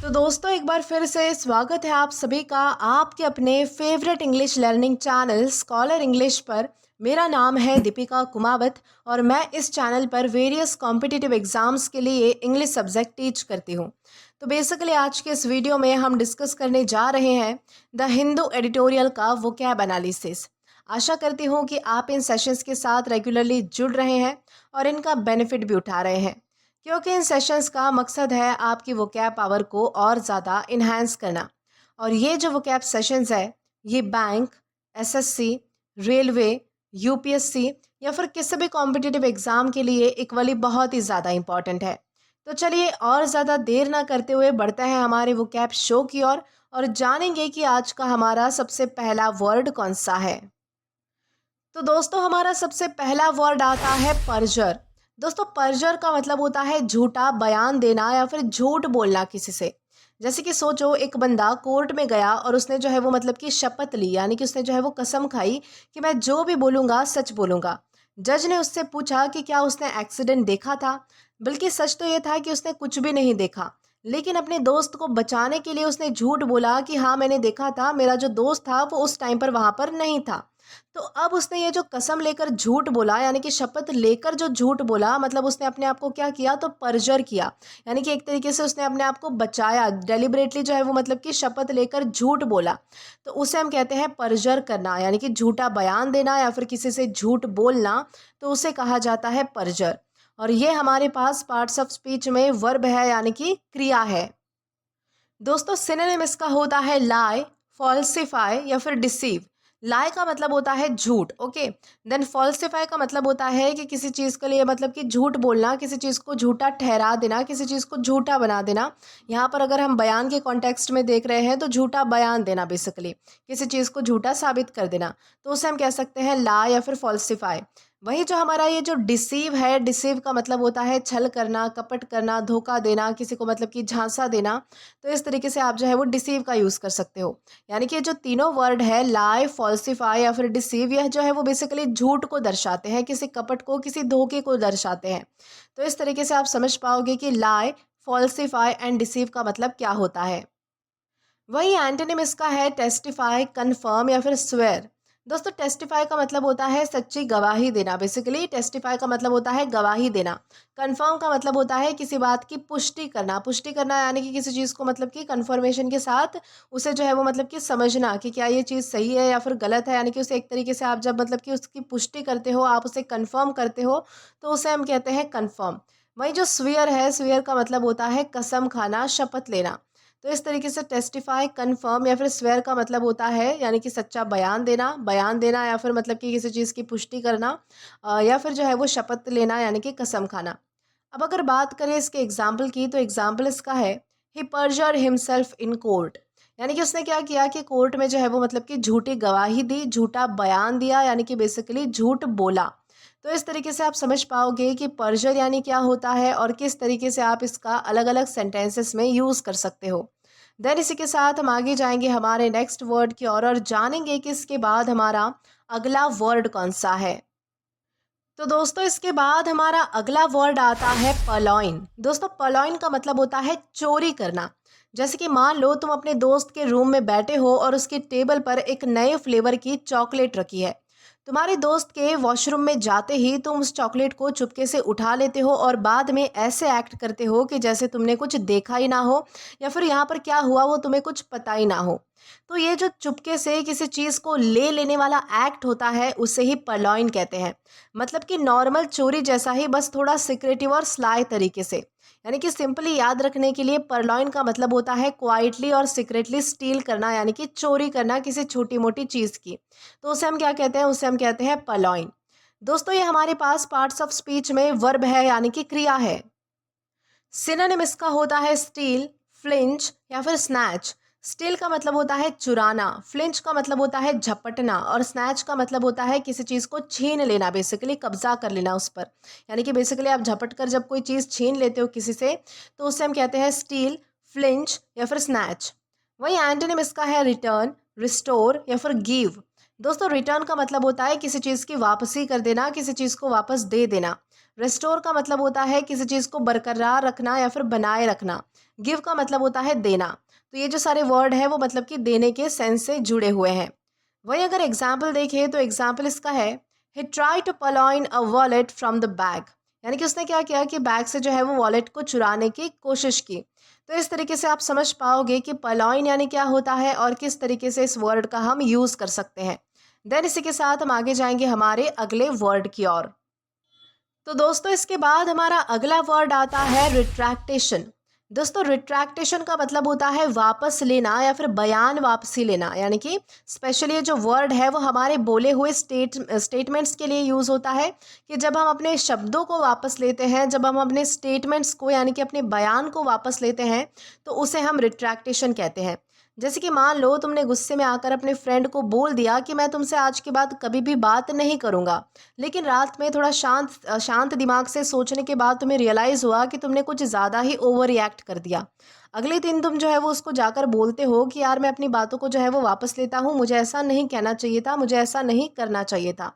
तो दोस्तों एक बार फिर से स्वागत है आप सभी का आपके अपने favourite English learning channel scholar English पर। मेरा नाम है दीपिका कुमावत और मैं इस चैनल पर वेरियस कॉम्पिटिटिव एग्जाम्स के लिए इंग्लिश सब्जेक्ट टीच करती हूँ। तो बेसिकली आज के इस वीडियो में हम डिस्कस करने जा रहे हैं द हिंदू एडिटोरियल का वोकैब एनालिसिस। आशा करती हूँ कि आप इन सेशंस के साथ रेगुलरली जुड़ रहे हैं और इनका बेनिफिट भी उठा रहे हैं, क्योंकि इन सेशंस का मकसद है आपकी वोकैब पावर को और ज़्यादा इन्हांस करना। और ये जो वोकैब सेशंस है ये बैंक, एसएससी, रेलवे, यूपीएससी या फिर किसी भी कॉम्पिटिटिव एग्ज़ाम के लिए इक्वली बहुत ही ज़्यादा इंपॉर्टेंट है। तो चलिए और ज़्यादा देर ना करते हुए बढ़ते हैं हमारे वोकैब शो की ओर और जानेंगे कि आज का हमारा सबसे पहला वर्ड कौन सा है। तो दोस्तों हमारा सबसे पहला वर्ड आता है परजर। दोस्तों परजर का मतलब होता है झूठा बयान देना या फिर झूठ बोलना किसी से। जैसे कि सोचो एक बंदा कोर्ट में गया और उसने जो है वो मतलब कि शपथ ली, यानी कि उसने जो है वो कसम खाई कि मैं जो भी बोलूँगा सच बोलूँगा। जज ने उससे पूछा कि क्या उसने एक्सीडेंट देखा था, बल्कि सच तो ये था कि उसने कुछ भी नहीं देखा, लेकिन अपने दोस्त को बचाने के लिए उसने झूठ बोला कि हाँ मैंने देखा था, मेरा जो दोस्त था वो उस टाइम पर वहाँ पर नहीं था। तो अब उसने ये जो कसम लेकर झूठ बोला, यानी कि शपथ लेकर जो झूठ बोला, मतलब उसने अपने आप को क्या किया, तो परजर किया। यानी कि एक तरीके से उसने अपने आप को बचाया, डेलिबरेटली जो है वो मतलब कि शपथ लेकर झूठ बोला। तो उसे हम कहते हैं परजर करना, यानी कि झूठा बयान देना या फिर किसी से झूठ बोलना, तो उसे कहा जाता है परजर। और ये हमारे पास पार्ट्स ऑफ स्पीच में वर्ब है, यानी कि क्रिया है। दोस्तों सिनोनिम इसका होता है लाई, फॉल्सिफाई या फिर डिसीव। लाई का मतलब होता है झूठ, ओके। देन फॉल्सिफाई का मतलब होता है कि किसी चीज़ के लिए मतलब कि झूठ बोलना, किसी चीज़ को झूठा ठहरा देना, किसी चीज़ को झूठा बना देना। यहाँ पर अगर हम बयान के कॉन्टेक्स्ट में देख रहे हैं तो झूठा बयान देना, बेसिकली किसी चीज़ को झूठा साबित कर देना, तो उसे हम कह सकते हैं लाई या फिर फॉल्सिफाई। वही जो हमारा ये जो डिसीव है, डिसीव का मतलब होता है छल करना, कपट करना, धोखा देना, किसी को मतलब कि झांसा देना। तो इस तरीके से आप जो है वो डिसीव का यूज़ कर सकते हो। यानी कि जो तीनों वर्ड है लाई, फॉल्सिफाई या फिर डिसीव, यह जो है वो बेसिकली झूठ को दर्शाते हैं, किसी कपट को, किसी धोखे को दर्शाते हैं। तो इस तरीके से आप समझ पाओगे कि लाई, फॉल्सिफाई एंड डिसीव का मतलब क्या होता है। वही एंटोनिम इसका है टेस्टिफाई, कन्फर्म या फिर स्वेयर। दोस्तों टेस्टिफाई का मतलब होता है सच्ची गवाही देना, बेसिकली टेस्टिफाई का मतलब होता है गवाही देना। कन्फर्म का मतलब होता है किसी बात की पुष्टि करना, पुष्टि करना यानी कि किसी चीज़ को मतलब कि कन्फर्मेशन के साथ उसे जो है वो मतलब कि समझना कि क्या ये चीज़ सही है या फिर गलत है, यानी कि उसे एक तरीके से आप जब मतलब कि उसकी पुष्टि करते हो, आप उसे कन्फर्म करते हो, तो उसे हम कहते हैं कन्फर्म। वही जो स्वीयर है, स्वीयर का मतलब होता है कसम खाना, शपथ लेना। तो इस तरीके से टेस्टिफाई, कन्फर्म या फिर स्वेयर का मतलब होता है यानी कि सच्चा बयान देना या फिर मतलब कि किसी चीज़ की पुष्टि करना, या फिर जो है वो शपथ लेना यानी कि कसम खाना। अब अगर बात करें इसके एग्जाम्पल की, तो एग्जाम्पल इसका है ही परजर हिमसेल्फ इन कोर्ट। यानी कि उसने क्या किया कि कोर्ट में जो है वो मतलब कि झूठी गवाही दी, झूठा बयान दिया, यानी कि बेसिकली झूठ बोला। तो इस तरीके से आप समझ पाओगे कि परजर यानी क्या होता है और किस तरीके से आप इसका अलग अलग सेंटेंसेस में यूज़ कर सकते हो। देन इसी के साथ हम आगे जाएंगे हमारे नेक्स्ट वर्ड की ओर और जानेंगे कि इसके बाद हमारा अगला वर्ड कौन सा है। तो दोस्तों इसके बाद हमारा अगला वर्ड आता है पर्लॉइन। दोस्तों पर्लॉइन का मतलब होता है चोरी करना। जैसे कि मान लो तुम अपने दोस्त के रूम में बैठे हो और उसकी टेबल पर एक नए फ्लेवर की चॉकलेट रखी है। तुम्हारे दोस्त के वॉशरूम में जाते ही तुम उस चॉकलेट को चुपके से उठा लेते हो और बाद में ऐसे एक्ट करते हो कि जैसे तुमने कुछ देखा ही ना हो या फिर यहाँ पर क्या हुआ वो तुम्हें कुछ पता ही ना हो। तो ये जो चुपके से किसी चीज़ को ले लेने वाला एक्ट होता है उसे ही पर्लॉइन कहते हैं। मतलब कि नॉर्मल चोरी जैसा ही, बस थोड़ा सिक्रेटिव और स्लाई तरीके से। यानी कि सिंपली याद रखने के लिए पर्लॉइन का मतलब होता है क्वाइटली और सीक्रेटली स्टील करना, यानी कि चोरी करना किसी छोटी मोटी चीज़ की। तो उसे हम क्या कहते हैं, उसे हम कहते हैं पर्लॉइन। दोस्तों ये हमारे पास पार्ट्स ऑफ स्पीच में वर्ब है, यानी कि क्रिया है। सिनोनिम इसका होता है स्टील, फ्लिंच या फिर स्नैच। स्टील का मतलब होता है चुराना, फ्लिंच का मतलब होता है झपटना और स्नैच का मतलब होता है किसी चीज़ को छीन लेना, बेसिकली कब्जा कर लेना उस पर। यानी कि बेसिकली आप झपट कर जब कोई चीज़ छीन लेते हो किसी से, तो उससे हम कहते हैं स्टील, फ्लिंच या फिर स्नैच। वही एंटोनिम इसका है रिटर्न, रिस्टोर या फिर गिव। दोस्तों रिटर्न का मतलब होता है किसी चीज़ की वापसी कर देना, किसी चीज़ को वापस दे देना। रेस्टोर का मतलब होता है किसी चीज़ को बरकरार रखना या फिर बनाए रखना। गिव का मतलब होता है देना। तो ये जो सारे वर्ड है वो मतलब कि देने के सेंस से जुड़े हुए हैं। वहीं अगर एग्जाम्पल देखें तो एग्जाम्पल इसका है, he try to purloin a wallet from the bag. यानी कि उसने क्या किया कि बैग से जो है वो वॉलेट को चुराने की कोशिश की। तो इस तरीके से आप समझ पाओगे कि पलॉइन यानी क्या होता है और किस तरीके से इस वर्ड का हम यूज़ कर सकते हैं। देन इसी के साथ हम आगे जाएंगे हमारे अगले वर्ड की ओर। तो दोस्तों इसके बाद हमारा अगला वर्ड आता है रिट्रैक्टेशन। दोस्तों रिट्रैक्टेशन का मतलब होता है वापस लेना या फिर बयान वापसी लेना। यानी कि स्पेशली ये जो वर्ड है वो हमारे बोले हुए स्टेटमेंट्स के लिए यूज़ होता है कि जब हम अपने शब्दों को वापस लेते हैं, जब हम अपने स्टेटमेंट्स को यानी कि अपने बयान को वापस लेते हैं तो उसे हम रिट्रैक्टेशन कहते हैं। जैसे कि मान लो तुमने गुस्से में आकर अपने फ्रेंड को बोल दिया कि मैं तुमसे आज के बाद कभी भी बात नहीं करूँगा, लेकिन रात में थोड़ा शांत दिमाग से सोचने के बाद तुम्हें रियलाइज़ हुआ कि तुमने कुछ ज़्यादा ही ओवर रिएक्ट कर दिया। अगले दिन तुम जो है वो उसको जाकर बोलते हो कि यार मैं अपनी बातों को जो है वो वापस लेता हूँ, मुझे ऐसा नहीं कहना चाहिए था, मुझे ऐसा नहीं करना चाहिए था।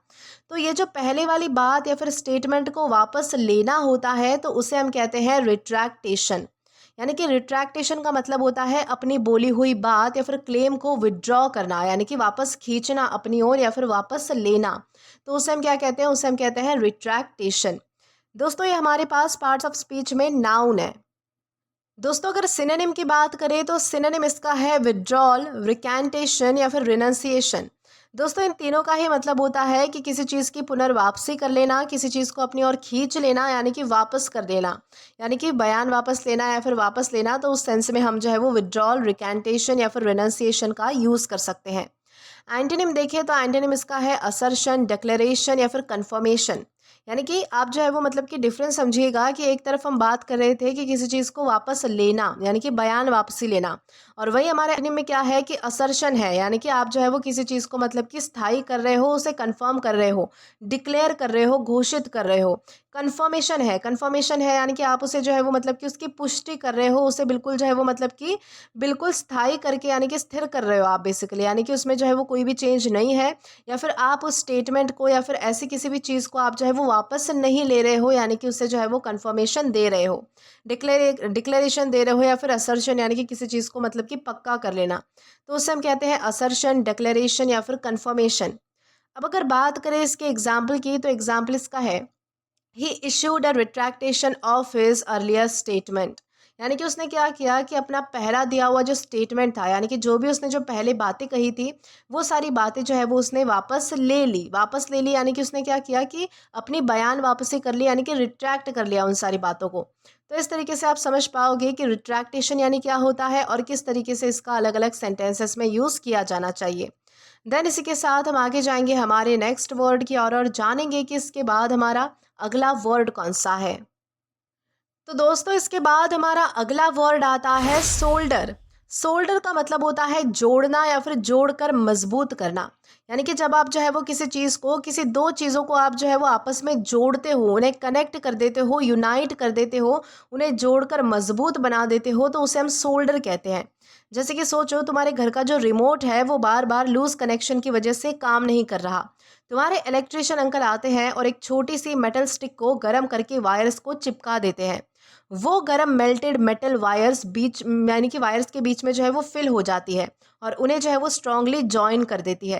तो ये जो पहले वाली बात या फिर स्टेटमेंट को वापस लेना होता है तो उसे हम कहते हैं रिट्रैक्टेशन। यानी कि रिट्रैक्टेशन का मतलब होता है अपनी बोली हुई बात या फिर क्लेम को विड्रॉ करना, यानी कि वापस खींचना अपनी ओर या फिर वापस लेना। तो उसे हम क्या कहते हैं? उसे हम कहते हैं रिट्रैक्टेशन। दोस्तों ये हमारे पास पार्ट्स ऑफ स्पीच में नाउन है। दोस्तों अगर सिनोनिम की बात करें तो सिनोनिम इसका है विड्रॉल, रिकैंटेशन या फिर रिनंसिएशन। दोस्तों इन तीनों का ही मतलब होता है कि किसी चीज़ की पुनर्वापसी कर लेना, किसी चीज़ को अपनी ओर खींच लेना, यानी कि वापस कर देना, यानी कि बयान वापस लेना या फिर वापस लेना। तो उस सेंस में हम जो है वो विड्रॉल, रिकैंटेशन या फिर रिनंसिएशन का यूज़ कर सकते हैं। एंटोनिम देखें तो एंटोनिम इसका है असर्शन, डिक्लेरेशन या फिर कन्फर्मेशन। यानी कि आप जो है वो मतलब कि डिफरेंस समझिएगा कि एक तरफ हम बात कर रहे थे कि किसी चीज़ को वापस लेना यानी कि बयान वापसी लेना, और वही हमारे एंटोनिम में क्या है कि असर्शन है, यानी कि आप जो है वो किसी चीज़ को मतलब कि स्थायी कर रहे हो, उसे कंफर्म कर रहे हो, डिक्लेयर कर रहे हो, घोषित कर रहे हो। कन्फर्मेशन है यानी कि आप उसे जो है वो मतलब कि उसकी पुष्टि कर रहे हो, उसे बिल्कुल जो है वो मतलब कि बिल्कुल स्थायी करके यानी कि स्थिर कर रहे हो आप बेसिकली, यानी कि उसमें जो है वो कोई भी चेंज नहीं है, या फिर आप उस स्टेटमेंट को या फिर ऐसी किसी भी चीज़ को आप जो है वो वापस नहीं ले रहे हो, यानी कि उससे जो है वो कन्फर्मेशन दे रहे हो, डिक्लेरेशन दे रहे हो, या फिर असर्शन यानी कि किसी चीज़ को मतलब कि पक्का कर लेना। तो उससे हम कहते हैं असर्शन, डिक्लेरेशन या फिर कन्फर्मेशन। अब अगर बात करें इसके एग्जाम्पल की तो एग्जाम्पल इसका है, he issued a retractation of his earlier statement. यानी कि उसने क्या किया कि अपना पहला दिया हुआ जो स्टेटमेंट था, यानी कि जो भी उसने जो पहले बातें कही थी वो सारी बातें जो है वो उसने वापस ले ली यानी कि उसने क्या किया कि अपनी बयान वापसी कर ली, यानी कि रिट्रैक्ट कर लिया उन सारी बातों को। तो इस तरीके से आप समझ पाओगे कि रिट्रैक्टेशन यानी क्या होता है और किस तरीके से इसका अलग अलग सेंटेंसेस में यूज़ किया जाना चाहिए। देन इसी के साथ हम आगे जाएंगे हमारे नेक्स्ट वर्ड की और जानेंगे कि इसके बाद हमारा अगला वर्ड कौन सा है। तो दोस्तों इसके बाद हमारा अगला वर्ड आता है सोल्डर। सोल्डर का मतलब होता है जोड़ना या फिर जोड़कर मजबूत करना। यानी कि जब आप जो है वो किसी चीज़ को, किसी दो चीज़ों को आप जो है वो आपस में जोड़ते हो, उन्हें कनेक्ट कर देते हो, यूनाइट कर देते हो, उन्हें जोड़कर मजबूत बना देते हो, तो उसे हम सोल्डर कहते हैं। जैसे कि सोचो तुम्हारे घर का जो रिमोट है वो बार बार लूज कनेक्शन की वजह से काम नहीं कर रहा। तुम्हारे इलेक्ट्रिशियन अंकल आते हैं और एक छोटी सी मेटल स्टिक को गर्म करके वायर्स को चिपका देते हैं। वो गर्म मेल्टेड मेटल वायर्स बीच यानी कि वायर्स के बीच में जो है वो फिल हो जाती है और उन्हें जो है वो स्ट्रांगली जॉइन कर देती है।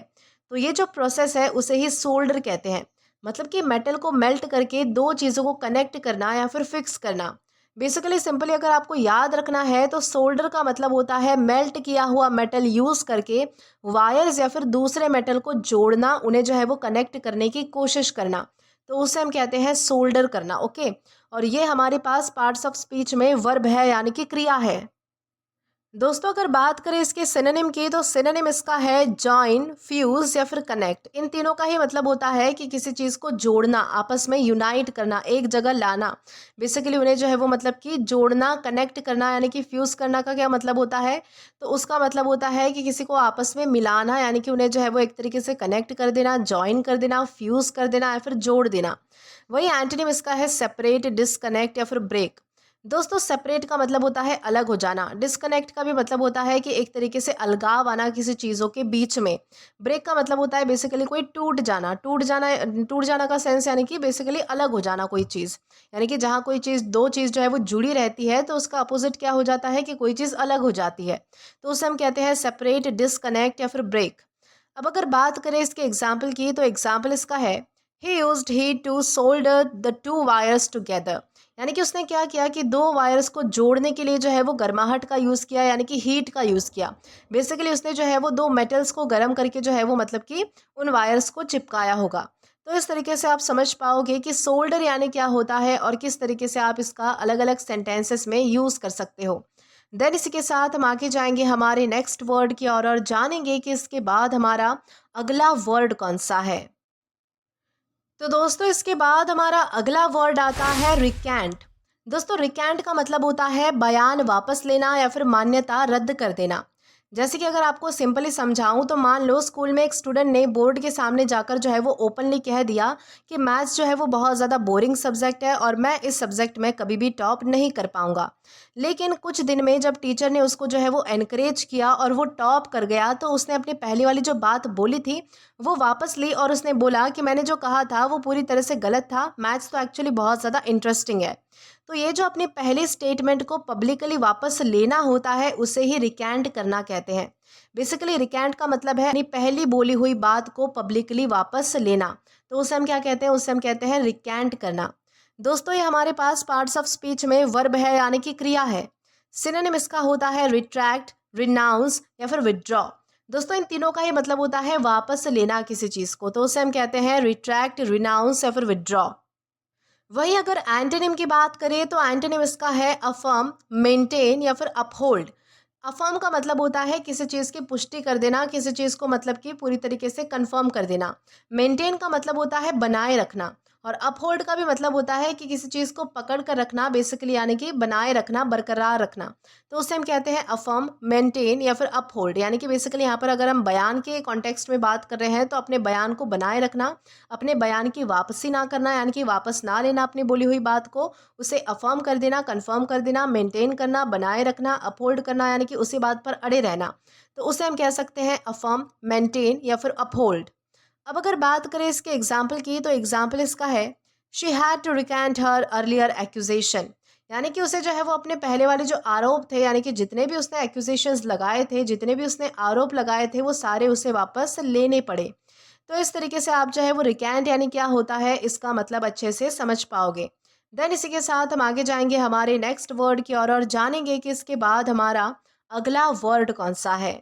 तो ये जो प्रोसेस है उसे ही सोल्डर कहते हैं। मतलब कि मेटल को मेल्ट करके दो चीज़ों को कनेक्ट करना या फिर फिक्स करना। बेसिकली सिंपली अगर आपको याद रखना है तो सोल्डर का मतलब होता है मेल्ट किया हुआ मेटल यूज़ करके वायर्स या फिर दूसरे मेटल को जोड़ना, उन्हें जो है वो कनेक्ट करने की कोशिश करना। तो उसे हम कहते हैं सोल्डर करना। ओके, और ये हमारे पास पार्ट्स ऑफ स्पीच में वर्ब है यानी कि क्रिया है। दोस्तों अगर बात करें इसके सिनोनिम की तो सिनोनिम इसका है जॉइन, फ्यूज या फिर कनेक्ट। इन तीनों का ही मतलब होता है कि किसी चीज़ को जोड़ना, आपस में यूनाइट करना, एक जगह लाना। बेसिकली उन्हें जो है वो मतलब कि जोड़ना, कनेक्ट करना, यानी कि फ्यूज़ करना का क्या मतलब होता है, तो उसका मतलब होता है कि किसी को आपस में मिलाना, यानी कि उन्हें जो है वो एक तरीके से कनेक्ट कर देना, जॉइन कर देना, फ्यूज़ कर देना या फिर जोड़ देना। वही एंटोनिम इसका है सेपरेट, डिसकनेक्ट या फिर ब्रेक। दोस्तों सेपरेट का मतलब होता है अलग हो जाना। डिस्कनेक्ट का भी मतलब होता है कि एक तरीके से अलगाव आना किसी चीज़ों के बीच में। ब्रेक का मतलब होता है बेसिकली कोई टूट जाना का सेंस यानी कि बेसिकली अलग हो जाना कोई चीज़। यानी कि जहाँ कोई चीज़, दो चीज़ जो है वो जुड़ी रहती है तो उसका अपोजिट क्या हो जाता है कि कोई चीज़ अलग हो जाती है। तो उसे हम कहते हैं सेपरेट, डिस्कनेक्ट या फिर ब्रेक। अब अगर बात करें इसके एग्जाम्पल की, तो एग्जाम्पल इसका है, he used heat to solder the two wires together. यानी कि उसने क्या किया कि दो वायर्स को जोड़ने के लिए जो है वो गर्माहट का यूज़ किया, यानी कि हीट का यूज़ किया। बेसिकली उसने जो है वो दो मेटल्स को गर्म करके जो है वो मतलब कि उन वायर्स को चिपकाया होगा। तो इस तरीके से आप समझ पाओगे कि सोल्डर यानी क्या होता है और किस तरीके से आप इसका अलग अलग सेंटेंसेस में यूज़ कर सकते हो। देन इसी के साथ हम आगे जाएंगे हमारे नेक्स्ट वर्ड की ओर और जानेंगे कि इसके बाद हमारा अगला वर्ड कौन सा है। तो दोस्तों इसके बाद हमारा अगला वर्ड आता है रिकैंट। दोस्तों रिकैंट का मतलब होता है बयान वापस लेना या फिर मान्यता रद्द कर देना। जैसे कि अगर आपको सिंपली समझाऊं तो मान लो स्कूल में एक स्टूडेंट ने बोर्ड के सामने जाकर जो है वो ओपनली कह दिया कि मैथ्स जो है वो बहुत ज़्यादा बोरिंग सब्जेक्ट है और मैं इस सब्जेक्ट में कभी भी टॉप नहीं कर पाऊंगा। लेकिन कुछ दिन में जब टीचर ने उसको जो है वो एनकरेज किया और वो टॉप कर गया, तो उसने अपनी पहली वाली जो बात बोली थी वो वापस ली और उसने बोला कि मैंने जो कहा था वो पूरी तरह से गलत था, मैथ्स तो एक्चुअली बहुत ज़्यादा इंटरेस्टिंग है। तो ये जो अपनी पहली स्टेटमेंट को पब्लिकली वापस लेना होता है उसे ही रिकैंट करना कहते हैं। बेसिकली रिकैंट का मतलब है अपनी पहली बोली हुई बात को पब्लिकली वापस लेना। तो उसे हम क्या कहते हैं, उसे हम कहते हैं रिकैंट करना। दोस्तों ये हमारे पास पार्ट्स ऑफ स्पीच में वर्ब है यानी कि क्रिया है। सिनोनिम इसका होता है रिट्रैक्ट, रिनाउंस या फिर विदड्रॉ। दोस्तों इन तीनों का ही मतलब होता है वापस लेना किसी चीज़ को, तो उसे हम कहते हैं रिट्रैक्ट, रिनाउंस या फिर विदड्रॉ। वहीं अगर एंटोनिम की बात करें तो एंटोनिम इसका है अफर्म, मेंटेन या फिर अपहोल्ड। अफर्म का मतलब होता है किसी चीज़ की पुष्टि कर देना, किसी चीज़ को मतलब कि पूरी तरीके से कंफर्म कर देना। मेंटेन का मतलब होता है बनाए रखना। और अपहोल्ड का भी मतलब होता है कि किसी चीज़ को पकड़ कर रखना, बेसिकली यानी कि बनाए रखना, बरकरार रखना। तो उसे हम कहते हैं अफर्म, मेंटेन या फिर अपहोल्ड। यानी कि बेसिकली यहाँ पर अगर हम बयान के कॉन्टेक्स्ट में बात कर रहे हैं तो अपने बयान को बनाए रखना, अपने बयान की वापसी ना करना यानी कि वापस ना लेना अपनी बोली हुई बात को, उसे अफर्म कर देना, कंफर्म कर देना, मेंटेन करना, बनाए रखना, अपहोल्ड करना यानी कि उसी बात पर अड़े रहना। तो उसे हम कह सकते हैं अफर्म, मेंटेन या फिर अपहोल्ड। अब अगर बात करें इसके एग्जाम्पल की, तो एग्जाम्पल इसका है, she had to recant her earlier accusation. यानी कि उसे जो है वो अपने पहले वाले जो आरोप थे, यानी कि जितने भी उसने एक्यूजेशंस लगाए थे, जितने भी उसने आरोप लगाए थे, वो सारे उसे वापस लेने पड़े। तो इस तरीके से आप जो है वो रिकैंट यानी क्या होता है इसका मतलब अच्छे से समझ पाओगे। देन इसी के साथ हम आगे जाएंगे हमारे नेक्स्ट वर्ड की ओर और जानेंगे कि इसके बाद हमारा अगला वर्ड कौन सा है।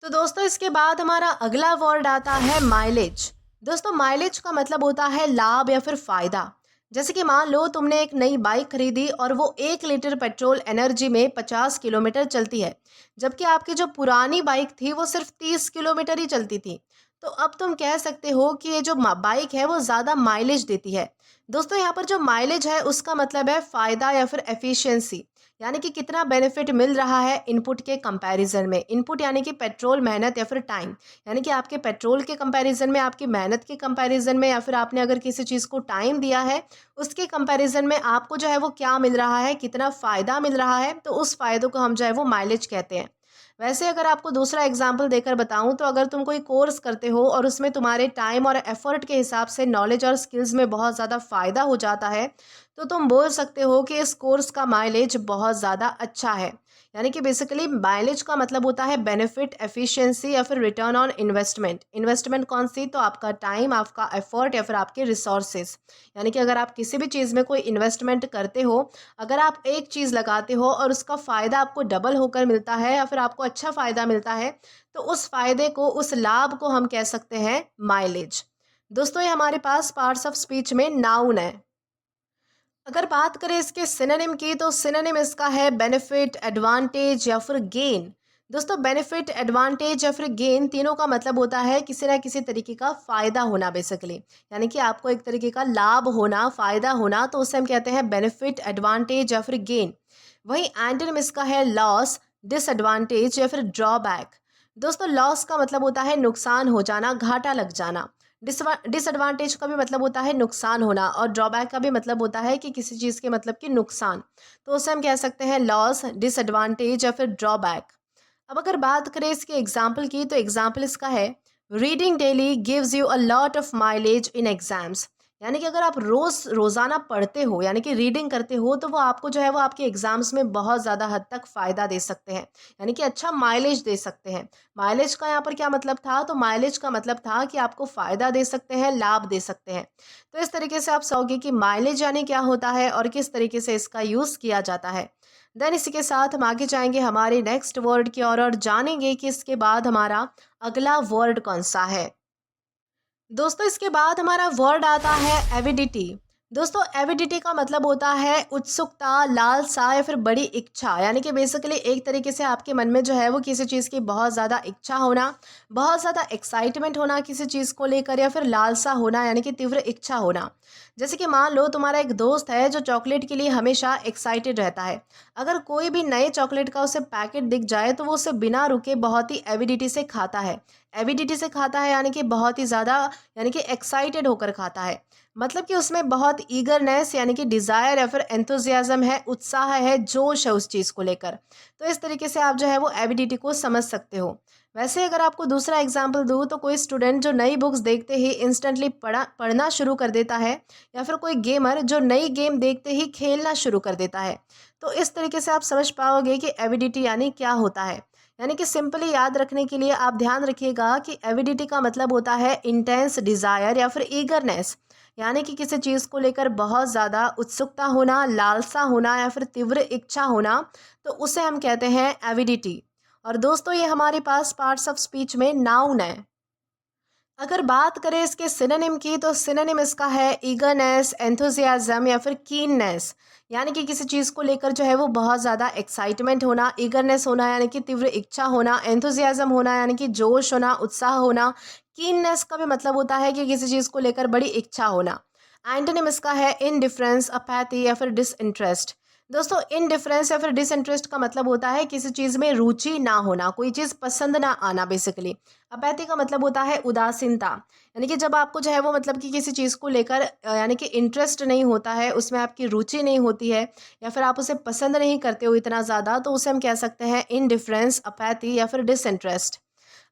तो दोस्तों इसके बाद हमारा अगला वर्ड आता है माइलेज। दोस्तों माइलेज का मतलब होता है लाभ या फिर फायदा। जैसे कि मान लो तुमने एक नई बाइक खरीदी और वो 1 लीटर पेट्रोल एनर्जी में 50 किलोमीटर चलती है, जबकि आपकी जो पुरानी बाइक थी वो सिर्फ 30 किलोमीटर ही चलती थी। तो अब तुम कह सकते हो कि ये जो बाइक है वो ज़्यादा माइलेज देती है। दोस्तों यहाँ पर जो माइलेज है उसका मतलब है फ़ायदा या फिर एफिशिएंसी, यानी कि कितना बेनिफिट मिल रहा है इनपुट के कंपैरिजन में। इनपुट यानी कि पेट्रोल, मेहनत या फिर टाइम। यानी कि आपके पेट्रोल के कंपैरिजन में, आपकी मेहनत के कंपैरिजन में, या फिर आपने अगर किसी चीज़ को टाइम दिया है उसके कंपैरिजन में आपको जो है वो क्या मिल रहा है, कितना फ़ायदा मिल रहा है, तो उस फ़ायदे को हम जो है वो माइलेज कहते हैं। वैसे अगर आपको दूसरा एग्जाम्पल देकर बताऊं तो अगर तुम कोई कोर्स करते हो और उसमें तुम्हारे टाइम और एफर्ट के हिसाब से नॉलेज और स्किल्स में बहुत ज़्यादा फ़ायदा हो जाता है, तो तुम बोल सकते हो कि इस कोर्स का माइलेज बहुत ज़्यादा अच्छा है। यानी कि बेसिकली माइलेज का मतलब होता है बेनिफिट, एफिशिएंसी या फिर रिटर्न ऑन इन्वेस्टमेंट। इन्वेस्टमेंट कौन सी, तो आपका टाइम, आपका एफर्ट या फिर आपके रिसोर्सेज। यानी कि अगर आप किसी भी चीज़ में कोई इन्वेस्टमेंट करते हो, अगर आप एक चीज़ लगाते हो और उसका फ़ायदा आपको डबल होकर मिलता है या फिर आपको अच्छा फ़ायदा मिलता है, तो उस फ़ायदे को, उस लाभ को हम कह सकते हैं माइलेज। दोस्तों ये हमारे पास पार्ट्स ऑफ स्पीच में नाउन है। अगर बात करें इसके सिनोनिम की, तो सिनोनिम इसका है बेनिफिट, एडवांटेज या फिर गेन। दोस्तों बेनिफिट, एडवांटेज या फिर गेन तीनों का मतलब होता है किसी ना किसी तरीके का फ़ायदा होना बेसिकली। यानी कि आपको एक तरीके का लाभ होना, फ़ायदा होना, तो उसे हम कहते हैं बेनिफिट, एडवांटेज या फिर गेन। वहीं एंटोनिम इसका है लॉस, डिसएडवांटेज या फिर ड्रॉबैक। दोस्तों लॉस का मतलब होता है नुकसान हो जाना, घाटा लग जाना। डिसएडवांटेज का भी मतलब होता है नुकसान होना, और ड्रॉबैक का भी मतलब होता है कि किसी चीज़ के मतलब कि नुकसान। तो उसे हम कह सकते हैं लॉस, डिसएडवांटेज या फिर ड्रॉबैक। अब अगर बात करें इसके एग्जाम्पल की, तो एग्जाम्पल इसका है reading daily gives you a lot of mileage in exams. यानी कि अगर आप रोज़ाना पढ़ते हो, यानी कि रीडिंग करते हो, तो वो आपको जो है वो आपके एग्जाम्स में बहुत ज़्यादा हद तक फ़ायदा दे सकते हैं, यानी कि अच्छा माइलेज दे सकते हैं। माइलेज का यहाँ पर क्या मतलब था, तो माइलेज का मतलब था कि आपको फ़ायदा दे सकते हैं, लाभ दे सकते हैं। तो इस तरीके से आप समझोगे कि माइलेज यानी क्या होता है और किस तरीके से इसका यूज़ किया जाता है। देन इसी के साथ हम आगे जाएंगे हमारे नेक्स्ट वर्ड की ओर और जानेंगे कि इसके बाद हमारा अगला वर्ड कौन सा है। दोस्तों इसके बाद हमारा वर्ड आता है एविडिटी। दोस्तों एविडिटी का मतलब होता है उत्सुकता, लालसा या फिर बड़ी इच्छा, यानी कि बेसिकली एक तरीके से आपके मन में जो है वो किसी चीज़ की बहुत ज़्यादा इच्छा होना, बहुत ज़्यादा एक्साइटमेंट होना किसी चीज़ को लेकर, या फिर लालसा होना यानी कि तीव्र इच्छा होना। जैसे कि मान लो तुम्हारा एक दोस्त है जो चॉकलेट के लिए हमेशा एक्साइटेड रहता है। अगर कोई भी नए चॉकलेट का उसे पैकेट दिख जाए तो वो उसे बिना रुके बहुत ही एविडिटी से खाता है। एविडिटी से खाता है यानी कि बहुत ही ज़्यादा, यानी कि एक्साइटेड होकर खाता है। मतलब कि उसमें बहुत ईगरनेस यानी कि डिज़ायर या फिर एंथुजियाज्म है, उत्साह है, जोश है उस चीज़ को लेकर। तो इस तरीके से आप जो है वो एविडिटी को समझ सकते हो। वैसे अगर आपको दूसरा एग्जाम्पल दूँ, तो कोई स्टूडेंट जो नई बुक्स देखते ही इंस्टेंटली पढ़ना शुरू कर देता है, या फिर कोई गेमर जो नई गेम देखते ही खेलना शुरू कर देता है। तो इस तरीके से आप समझ पाओगे कि एविडिटी यानी क्या होता है। यानी कि सिंपली याद रखने के लिए आप ध्यान रखिएगा कि एविडिटी का मतलब होता है इंटेंस डिज़ायर या फिर ईगरनेस, यानी कि किसी चीज़ को लेकर बहुत ज़्यादा उत्सुकता होना, लालसा होना या फिर तीव्र इच्छा होना, तो उसे हम कहते हैं एविडिटी। और दोस्तों ये हमारे पास पार्ट्स ऑफ स्पीच में नाउन है। अगर बात करें इसके सिनोनिम की, तो सिनोनिम इसका है ईगरनेस, एंथुसियाज्म या फिर कीननेस। यानी कि किसी चीज़ को लेकर जो है वो बहुत ज़्यादा एक्साइटमेंट होना, ईगरनेस होना यानी कि तीव्र इच्छा होना, एंथुसियाज्म होना यानी कि जोश होना, उत्साह होना। कीननेस का भी मतलब होता है कि किसी चीज़ को लेकर बड़ी इच्छा होना। एंटोनिम इसका है इनडिफरेंस, अपैथी या फिर डिसइंटरेस्ट। दोस्तों इनडिफरेंस या फिर डिसइंटरेस्ट का मतलब होता है किसी चीज़ में रुचि ना होना, कोई चीज़ पसंद ना आना बेसिकली। अपैथी का मतलब होता है उदासीनता, यानी कि जब आपको जो है वो मतलब कि किसी चीज़ को लेकर यानी कि इंटरेस्ट नहीं होता है, उसमें आपकी रुचि नहीं होती है, या फिर आप उसे पसंद नहीं करते हो इतना ज़्यादा, तो उसे हम कह सकते हैं इनडिफरेंस, अपैथी या फिर डिसइंटरेस्ट।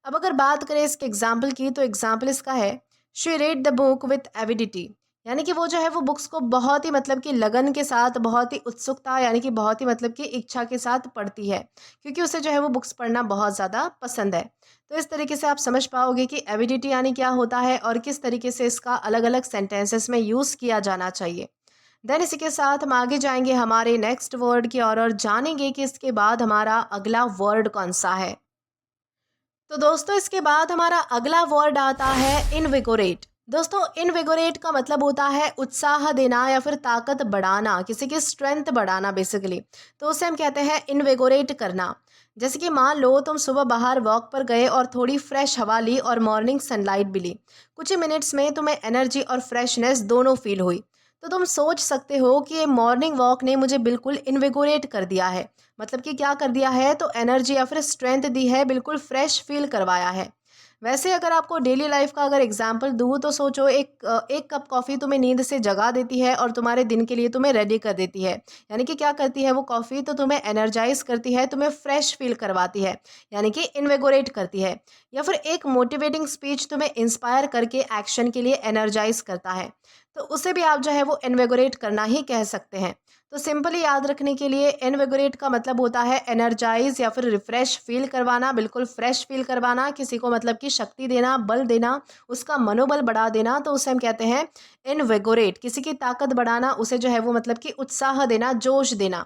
अब अगर बात करें इसके एग्जाम्पल की, तो एग्जाम्पल इसका है she read the book with avidity. यानी कि वो जो है वो बुक्स को बहुत ही मतलब कि लगन के साथ, बहुत ही उत्सुकता यानी कि बहुत ही मतलब कि इच्छा के साथ पढ़ती है, क्योंकि उसे जो है वो बुक्स पढ़ना बहुत ज़्यादा पसंद है। तो इस तरीके से आप समझ पाओगे कि एविडिटी यानी क्या होता है और किस तरीके से इसका अलग अलग सेंटेंसेस में यूज़ किया जाना चाहिए। देन इसी के साथ हम आगे जाएंगे हमारे नेक्स्ट वर्ड की ओर और जानेंगे कि इसके बाद हमारा अगला वर्ड कौन सा है। तो दोस्तों इसके बाद हमारा अगला वर्ड आता है इनविगोरेट। दोस्तों इनविगोरेट का मतलब होता है उत्साह देना या फिर ताकत बढ़ाना, किसी की स्ट्रेंथ बढ़ाना बेसिकली। तो उसे हम कहते हैं इनविगोरेट करना। जैसे कि मान लो तुम सुबह बाहर वॉक पर गए और थोड़ी फ्रेश हवा ली और मॉर्निंग सनलाइट भी ली। कुछ ही मिनट्स में तुम्हें एनर्जी और फ्रेशनेस दोनों फील हुई। तो तुम सोच सकते हो कि ये मॉर्निंग वॉक ने मुझे बिल्कुल इनविगोरेट कर दिया है। मतलब कि क्या कर दिया है, तो एनर्जी या फिर स्ट्रेंथ दी है, बिल्कुल फ्रेश फील करवाया है। वैसे अगर आपको डेली लाइफ का अगर एग्जांपल दूँ, तो सोचो एक कप कॉफ़ी तुम्हें नींद से जगा देती है और तुम्हारे दिन के लिए तुम्हें रेडी कर देती है। यानी कि क्या करती है वो कॉफ़ी, तो तुम्हें एनर्जाइज करती है, तुम्हें फ्रेश फील करवाती है, यानी कि इन्विगोरेट करती है। या फिर एक मोटिवेटिंग स्पीच तुम्हें इंस्पायर करके एक्शन के लिए एनर्जाइज करता है, तो उसे भी आप जो है वो इन्विगोरेट करना ही कह सकते हैं। तो सिंपली याद रखने के लिए इनविगोरेट का मतलब होता है एनर्जाइज या फिर रिफ्रेश फील करवाना, बिल्कुल फ्रेश फील करवाना, किसी को मतलब कि शक्ति देना, बल देना, उसका मनोबल बढ़ा देना, तो उसे हम कहते हैं इनविगोरेट। किसी की ताकत बढ़ाना, उसे जो है वो मतलब कि उत्साह देना, जोश देना।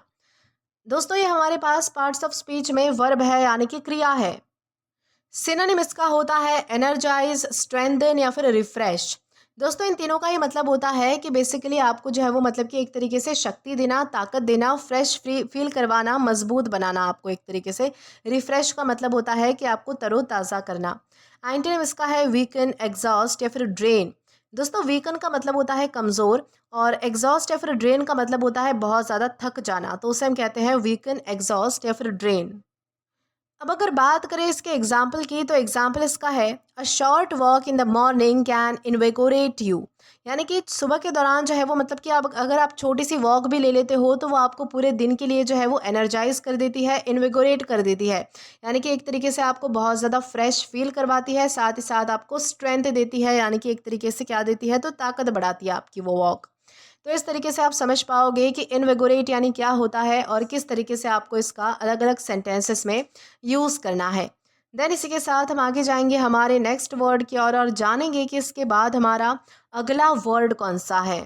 दोस्तों ये हमारे पास पार्ट्स ऑफ स्पीच में वर्ब है यानी कि क्रिया है। सिनोनिम इसका होता है एनर्जाइज, स्ट्रेंथन या फिर रिफ्रेश। दोस्तों इन तीनों का ही मतलब होता है कि बेसिकली आपको जो है वो मतलब कि एक तरीके से शक्ति देना, ताकत देना, फ्रेश फील करवाना, मजबूत बनाना आपको एक तरीके से। रिफ्रेश का मतलब होता है कि आपको तरोताज़ा करना। एंटोनिम इसका है वीकन, एग्जॉस्ट या फिर ड्रेन। दोस्तों वीकन का मतलब होता है कमज़ोर, और एग्जॉस्ट या फिर ड्रेन का मतलब होता है बहुत ज़्यादा थक जाना, तो उसे हम कहते हैं वीकन, एग्जॉस्ट या फिर ड्रेन। अब अगर बात करें इसके एग्जाम्पल की, तो एग्जाम्पल इसका है a short walk in the morning can invigorate you. यानी कि सुबह के दौरान जो है वो मतलब कि आप अगर आप छोटी सी वॉक भी ले लेते हो तो वो आपको पूरे दिन के लिए जो है वो एनर्जाइज कर देती है, इन्वेगोरेट कर देती है। यानी कि एक तरीके से आपको बहुत ज़्यादा फ्रेश फील करवाती है, साथ ही साथ आपको स्ट्रेंथ देती है, यानी कि एक तरीके से क्या देती है, तो ताकत बढ़ाती है आपकी वो वॉक। तो इस तरीके से आप समझ पाओगे कि इनविगोरेट यानी क्या होता है और किस तरीके से आपको इसका अलग अलग सेंटेंसेस में यूज़ करना है। देन इसी के साथ हम आगे जाएंगे हमारे नेक्स्ट वर्ड की ओर और जानेंगे कि इसके बाद हमारा अगला वर्ड कौन सा है।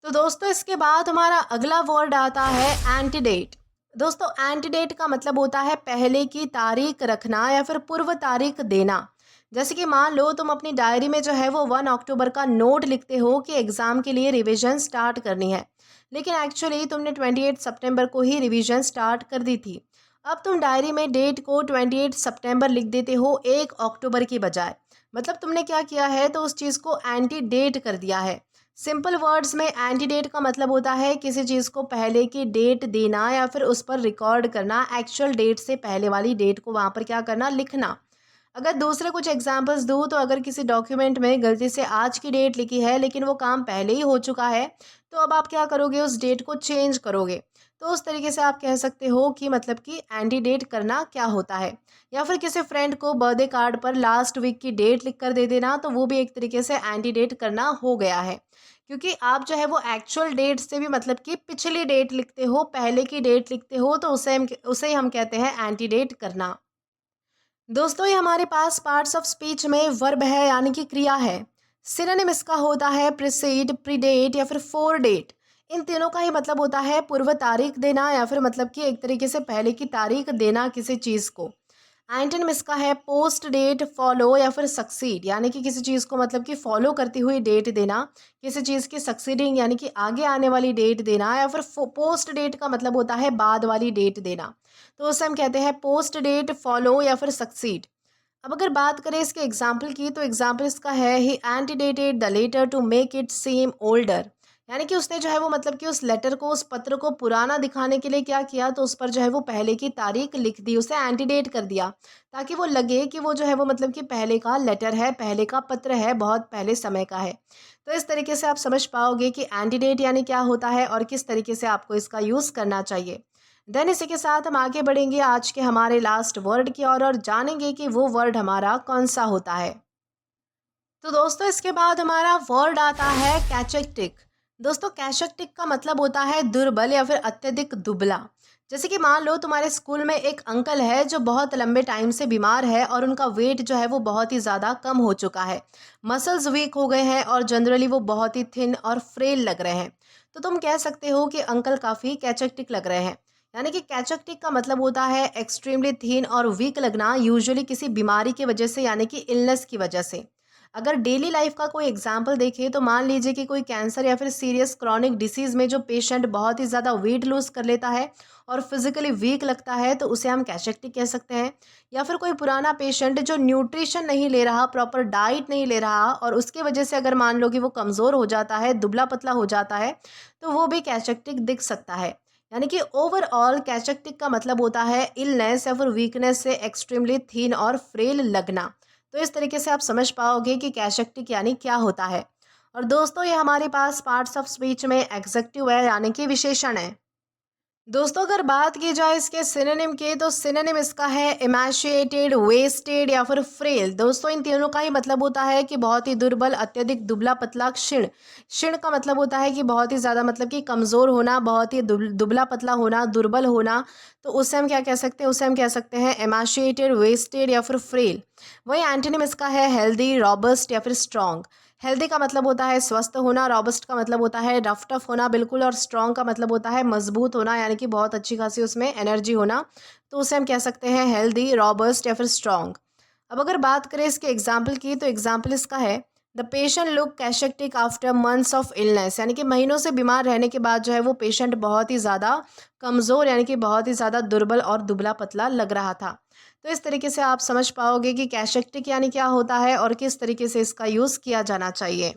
तो दोस्तों इसके बाद हमारा अगला वर्ड आता है एंटीडेट। दोस्तों एंटीडेट का मतलब होता है पहले की तारीख रखना या फिर पूर्व तारीख देना। जैसे कि मान लो तुम अपनी डायरी में जो है वो 1 अक्टूबर का नोट लिखते हो कि एग्ज़ाम के लिए रिवीजन स्टार्ट करनी है, लेकिन एक्चुअली तुमने 28 सितंबर को ही रिवीजन स्टार्ट कर दी थी। अब तुम डायरी में डेट को 28 सितंबर लिख देते हो 1 अक्टूबर की बजाय। मतलब तुमने क्या किया है, तो उस चीज़ को एंटी डेट कर दिया है। सिंपल वर्ड्स में एंटी डेट का मतलब होता है किसी चीज़ को पहले की डेट देना या फिर उस पर रिकॉर्ड करना, एक्चुअल डेट से पहले वाली डेट को वहाँ पर क्या करना, लिखना। अगर दूसरे कुछ एग्जांपल्स दूँ, तो अगर किसी डॉक्यूमेंट में गलती से आज की डेट लिखी है लेकिन वो काम पहले ही हो चुका है, तो अब आप क्या करोगे, उस डेट को चेंज करोगे। तो उस तरीके से आप कह सकते हो कि मतलब कि एंटी डेट करना क्या होता है। या फिर किसी फ्रेंड को बर्थडे कार्ड पर लास्ट वीक की डेट लिख कर दे देना, तो वो भी एक तरीके से एंटी डेट करना हो गया है, क्योंकि आप जो है वो एक्चुअल डेट से भी मतलब कि पिछली डेट लिखते हो, पहले की डेट लिखते हो, तो उसे हम कहते हैं एंटी डेट करना। दोस्तों ये हमारे पास पार्ट्स ऑफ स्पीच में वर्ब है, यानी कि क्रिया है। सिनोनिम इसका होता है प्रीसीड, प्रीडेट या फिर फोर डेट। इन तीनों का ही मतलब होता है पूर्व तारीख देना या फिर मतलब कि एक तरीके से पहले की तारीख देना किसी चीज़ को। एंटोनिम इसका है पोस्ट डेट, फॉलो या फिर सक्सीड। यानी कि किसी चीज़ को मतलब कि फॉलो करती हुई डेट देना, किसी चीज़ की सक्सीडिंग यानी कि आगे आने वाली डेट देना, या फिर पोस्ट डेट का मतलब होता है बाद वाली डेट देना। तो उसे हम कहते हैं पोस्ट डेट, फॉलो या फिर सक्सीड। अब अगर बात करें इसके एग्जाम्पल की, तो एग्जाम्पल इसका है he antedated the letter to make it seem older. यानी कि उसने जो है वो मतलब कि उस लेटर को, उस पत्र को पुराना दिखाने के लिए क्या किया, तो उस पर जो है वो पहले की तारीख लिख दी, उसे एंटीडेट कर दिया, ताकि वो लगे कि वो जो है वो मतलब कि पहले का लेटर है, पहले का पत्र है, बहुत पहले समय का है। तो इस तरीके से आप समझ पाओगे कि एंटीडेट यानी क्या होता है और किस तरीके से आपको इसका यूज़ करना चाहिए। देन इसी के साथ हम आगे बढ़ेंगे आज के हमारे लास्ट वर्ड की ओर और जानेंगे कि वो वर्ड हमारा कौन सा होता है। तो दोस्तों इसके बाद हमारा वर्ड आता है कैचेक्टिक। दोस्तों कैचेक्टिक का मतलब होता है दुर्बल या फिर अत्यधिक दुबला। जैसे कि मान लो तुम्हारे स्कूल में एक अंकल है जो बहुत लंबे टाइम से बीमार है और उनका वेट जो है वो बहुत ही ज़्यादा कम हो चुका है, मसल्स वीक हो गए हैं और जनरली वो बहुत ही थिन और फ्रेल लग रहे हैं। तो तुम कह सकते हो कि अंकल काफ़ी कैचेक्टिक लग रहे हैं। यानी कि कैचेक्टिक का मतलब होता है एक्सट्रीमली थिन और वीक लगना, यूजुअली किसी बीमारी की वजह से, यानी कि इलनेस की वजह से। अगर डेली लाइफ का कोई एग्जाम्पल देखें, तो मान लीजिए कि कोई कैंसर या फिर सीरियस क्रॉनिक डिसीज़ में जो पेशेंट बहुत ही ज़्यादा वेट लूज़ कर लेता है और फिजिकली वीक लगता है, तो उसे हम कैशेक्टिक कह सकते हैं। या फिर कोई पुराना पेशेंट जो न्यूट्रिशन नहीं ले रहा, प्रॉपर डाइट नहीं ले रहा और उसके वजह से अगर मान लो कि वो कमज़ोर हो जाता है, दुबला पतला हो जाता है, तो वो भी कैशेक्टिक दिख सकता है। यानी कि ओवरऑल कैशेक्टिक का मतलब होता है इलनेस या फिर वीकनेस से एक्सट्रीमली थीन और फ्रेल लगना। तो इस तरीके से आप समझ पाओगे कि कैशेक्टिक यानी क्या होता है। और दोस्तों ये हमारे पास पार्ट्स ऑफ स्पीच में एग्जेक्टिव है, यानी कि विशेषण है। दोस्तों अगर बात की जाए इसके सिनोनिम की, तो सिनोनिम इसका है इमैशिएटेड, वेस्टेड या फिर फ्रेल। दोस्तों इन तीनों का ही मतलब होता है कि बहुत ही दुर्बल, अत्यधिक दुबला पतला, क्षीण। क्षीण का मतलब होता है कि बहुत ही ज़्यादा मतलब कि कमज़ोर होना, बहुत ही दुबला पतला होना, दुर्बल होना। तो उससे हम क्या कह सकते हैं, उसे हम कह सकते हैं इमैशिएटेड, वेस्टेड या फिर फ्रेल। वही एंटोनिम इसका है हेल्दी, रॉबस्ट या फिर स्ट्रॉन्ग। हेल्दी का मतलब होता है स्वस्थ होना, रॉबस्ट का मतलब होता है रफ टफ होना बिल्कुल, और स्ट्रॉन्ग का मतलब होता है मजबूत होना, यानी कि बहुत अच्छी खासी उसमें एनर्जी होना। तो उसे हम कह सकते हैं हेल्दी, रॉबस्ट या फिर स्ट्रॉन्ग। अब अगर बात करें इसके एग्जाम्पल की, तो एग्जाम्पल इसका है the patient look cachectic after months of illness. यानी कि महीनों से बीमार रहने के बाद जो है वो पेशेंट बहुत ही ज़्यादा कमज़ोर, यानी कि बहुत ही ज़्यादा दुर्बल और दुबला पतला लग रहा था। तो इस तरीके से आप समझ पाओगे कि कैशेक्टिक यानी क्या होता है और किस तरीके से इसका यूज़ किया जाना चाहिए।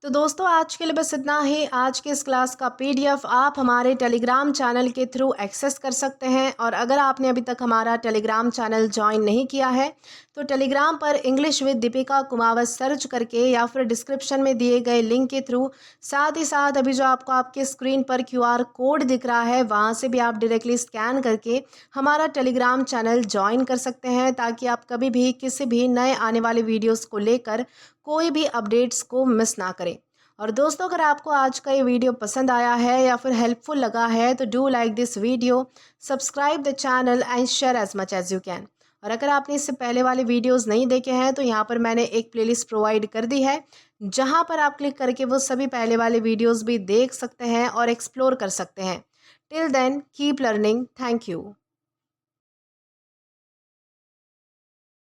तो दोस्तों आज के लिए बस इतना ही। आज के इस क्लास का पीडीएफ आप हमारे टेलीग्राम चैनल के थ्रू एक्सेस कर सकते हैं। और अगर आपने अभी तक हमारा टेलीग्राम चैनल ज्वाइन नहीं किया है तो टेलीग्राम पर English with Deepika Kumawat search करके या फिर डिस्क्रिप्शन में दिए गए लिंक के थ्रू, साथ ही साथ अभी जो आपको आपके स्क्रीन पर क्यूआर कोड दिख रहा है वहाँ से भी आप डायरेक्टली स्कैन करके हमारा टेलीग्राम चैनल ज्वाइन कर सकते हैं, ताकि आप कभी भी किसी भी नए आने वाले वीडियोज़ को लेकर कोई भी अपडेट्स को मिस ना करें। और दोस्तों अगर आपको आज का ये वीडियो पसंद आया है या फिर हेल्पफुल लगा है तो do like this video, subscribe the channel and share as much as you can. और अगर आपने इससे पहले वाले वीडियोस नहीं देखे हैं तो यहाँ पर मैंने एक प्लेलिस्ट प्रोवाइड कर दी है, जहाँ पर आप क्लिक करके वो सभी पहले वाले वीडियोस भी देख सकते हैं और एक्सप्लोर कर सकते हैं। Till then keep learning. Thank you.